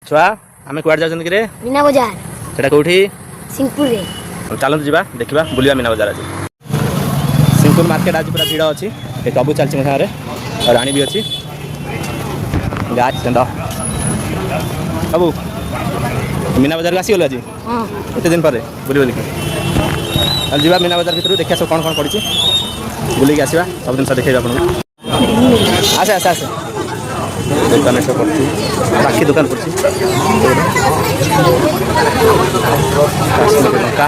छुआ आम कौड़ जाऊँ कि मीना बजार सेटा कौटी सिंहपुर रे चलते जा देखा बुलिया मीना बजार आज सिंहपुर मार्केट आज पूरा भीड़ अच्छी ये टबू चलती मो सागर और राणी भी अच्छी गाछ सबू मीना बजार को आसीगल आज एत दिन पर बुली बुलिक जा मीना बजार भितर देखा सब कौन कौन पड़ी बुलिक आसवा सब जिन देखा आपको आसे आसे आसे दुकान सब पड़ी बाकी दुकान पड़ी लंका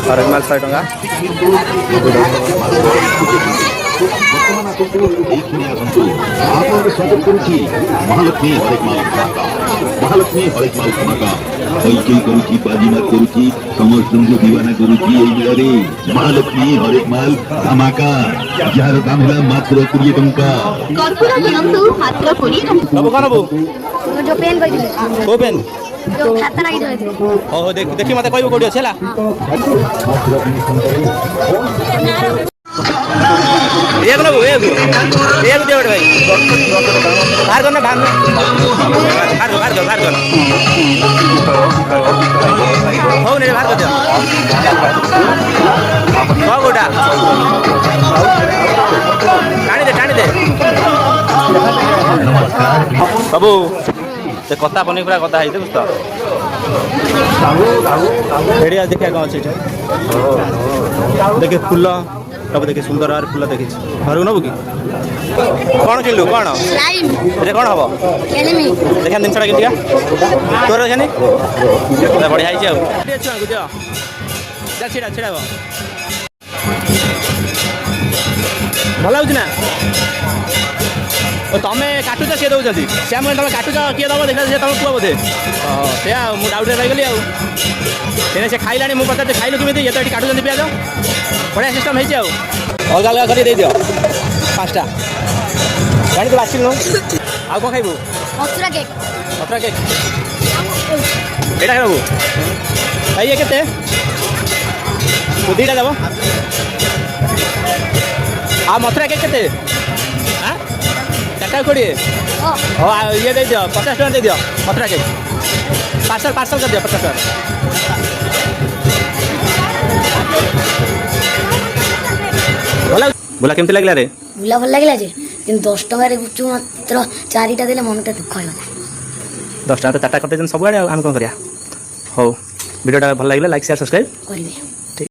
हरकमाल 100 टका महालक्ष्मी हरेक माल महालक्ष्मी हरेक माल धमाका हईचई करुची बाजीमात करुची समस्त दीवाना करुची बेले महालक्ष्मी हरेक माल धमाका जार दाम है मात्र 20 टंका जो पेन को पेन जो खाता लगी रहे ओहो देखी मत कहबो कोडी छला एक ना एक दे भाई बाहर करना बाहर कर हो नहीं बाहर कर दे हो गोटा टाणी दे बाबू से कथा बनी पूरा कथा है बुझ भेड़िया देखा कौन अच्छे देखे फूल सब देखे सुंदर और फूल देखी घर को नबू कि कौन किणलु कौन ये कौन हम देखा जिनसा कि तोर अच्छे बढ़िया छिड़ा छिड़ा भल लगे ना तमें काटुच सी दौरान से तुम काटुच किए दब देखा तुम पुआ बोधे से मुझे डाउट रही गली से खाइलानी मुझे पचार खाइलु केमी ये तो ये काटुच्च पिज बढ़िया सिस्टम है अलग अलग कर दियो 5टा जानी तो बासिल नु आउ कौन खाइबू मथुरा केक एटा खाइबू ये केते दुईटा देव आ मथुरा केक केते हाँ 4 कोड़े हाँ ये दे दियो 50 टका दे दियो मथुरा केक पार्सल कर दियो 50 टका बोला केमती लगला रे बुला भल लगे जे 10 टका गुपचुप मात्र 4टा देले मनटा दुख होला 10 टका तो 4टा कटे सब आम कौन करिया हो वीडियोटा भल लगे लाइक शेयर सब्सक्राइब करिवे।